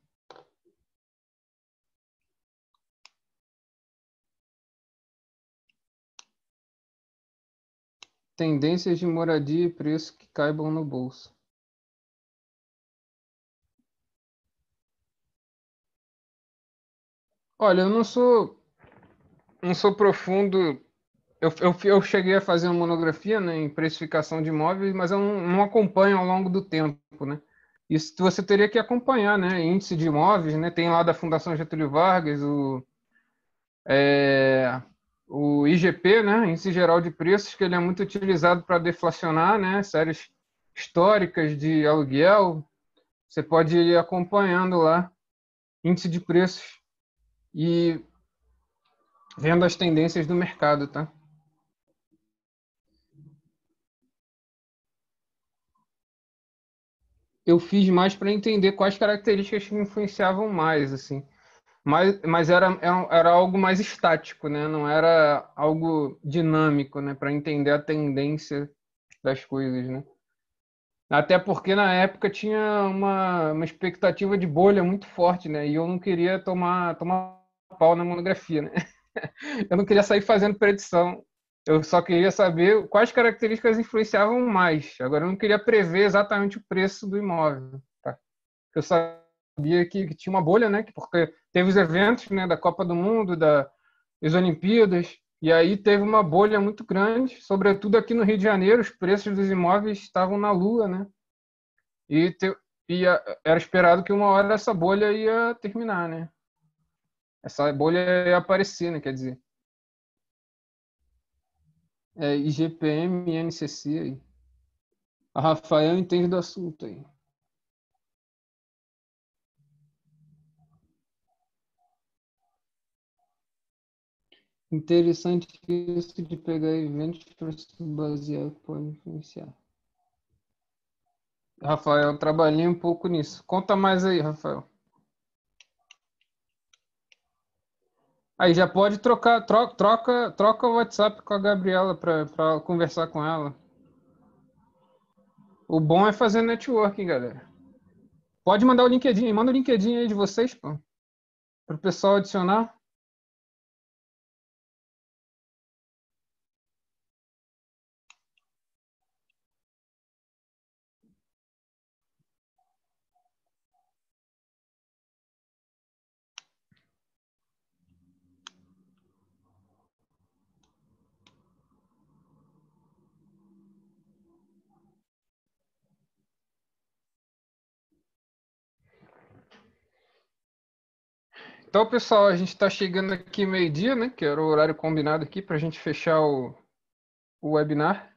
Tendências de moradia e preço que caibam no bolso. Olha, eu não sou profundo. Eu cheguei a fazer uma monografia, né, em precificação de imóveis, mas eu não acompanho ao longo do tempo, né? Isso você teria que acompanhar, né? Índice de imóveis, né? Tem lá da Fundação Getúlio Vargas o IGP, né? Índice Geral de Preços, que ele é muito utilizado para deflacionar, né? Séries históricas de aluguel. Você pode ir acompanhando lá índice de preços e vendo as tendências do mercado, tá? eu fiz mais para entender quais características que influenciavam mais, assim. Mas era algo mais estático, né? Não era algo dinâmico, né? Para entender a tendência das coisas, né? Até porque na época tinha uma expectativa de bolha muito forte, né? E eu não queria tomar pau na monografia, né? Eu não queria sair fazendo predição. Eu só queria saber quais características influenciavam mais. Agora, eu não queria prever exatamente o preço do imóvel. Tá? Eu sabia que tinha uma bolha, né? Porque teve os eventos, né, da Copa do Mundo, das Olimpíadas, e aí teve uma bolha muito grande, sobretudo aqui no Rio de Janeiro, os preços dos imóveis estavam na lua, né? E, era esperado que uma hora essa bolha ia terminar, né? Essa bolha ia aparecer, né? Quer dizer, IGPM, INCC aí. A Rafael entende do assunto aí. Interessante isso de pegar eventos para se basear pode influenciar. Rafael, trabalhei um pouco nisso. Conta mais aí, Rafael. Aí já pode troca o WhatsApp com a Gabriela para conversar com ela. O bom é fazer networking, galera. Pode mandar o LinkedIn, manda o LinkedIn aí de vocês, pô, para o pessoal adicionar. Então, pessoal, a gente está chegando aqui meio-dia, né? Que era o horário combinado aqui para a gente fechar o webinar.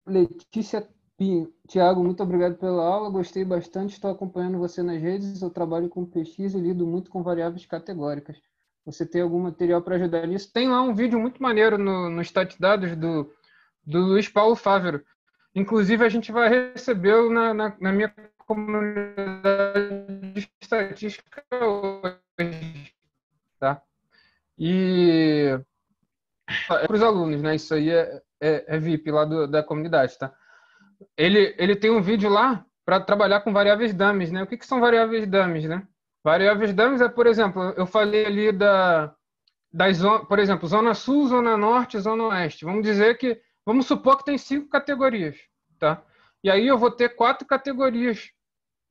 Letícia Pinho. Tiago, muito obrigado pela aula. Gostei bastante. Estou acompanhando você nas redes. Eu trabalho com pesquisa e lido muito com variáveis categóricas. Você tem algum material para ajudar nisso? Tem lá um vídeo muito maneiro no Statdados do Luiz Paulo Fávero. Inclusive, a gente vai recebê-lo na minha comunidade de estatística hoje. Tá? E para os alunos, né? Isso aí é VIP lá da comunidade, tá? Ele tem um vídeo lá para trabalhar com variáveis dummies, né? O que são variáveis dummies, né? Variáveis dummies é, por exemplo, eu falei ali por exemplo, Zona Sul, Zona Norte, Zona Oeste. Vamos supor que tem 5 categorias, tá? E aí eu vou ter 4 categorias.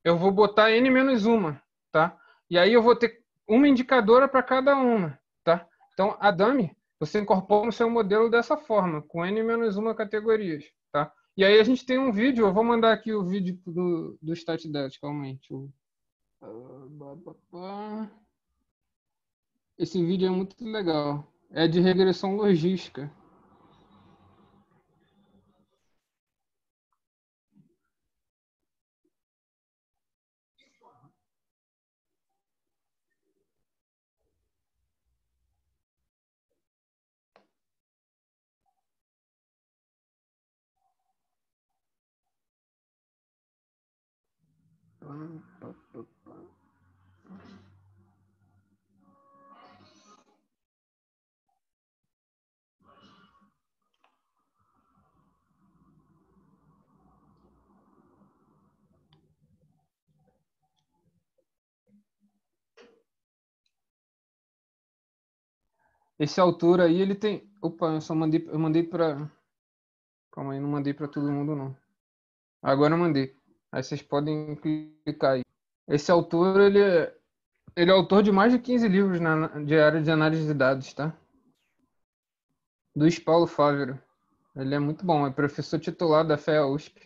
Eu vou botar N menos uma, tá? E aí eu vou ter uma indicadora para cada uma, tá? Então, a dummy, você incorpora no seu modelo dessa forma, com N menos uma categorias, tá? E aí a gente tem um vídeo, eu vou mandar aqui o vídeo do StatDat, calma aí. Esse vídeo é muito legal. É de regressão logística. Esse autor aí, ele tem... Opa, eu mandei para... Calma aí, não mandei para todo mundo, não. Agora eu mandei. Aí vocês podem clicar aí. Esse autor, ele é autor de mais de 15 livros de área de análise de dados, tá? Luiz Paulo Fávero. Ele é muito bom, é professor titular da FEA USP.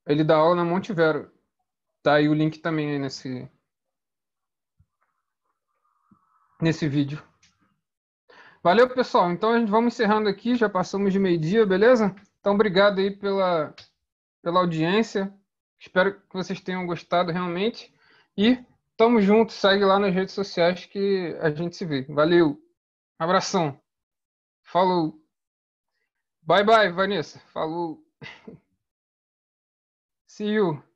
Ele dá aula na Monte Vero. Tá aí o link também aí nesse vídeo. Valeu, pessoal. Então a gente vamos encerrando aqui, já passamos de meio-dia, beleza? Então obrigado aí pela audiência. Espero que vocês tenham gostado realmente. E Tamo junto, segue lá nas redes sociais que a gente se vê. Valeu. Abração. Falou. Bye bye, Vanessa. Falou. See you.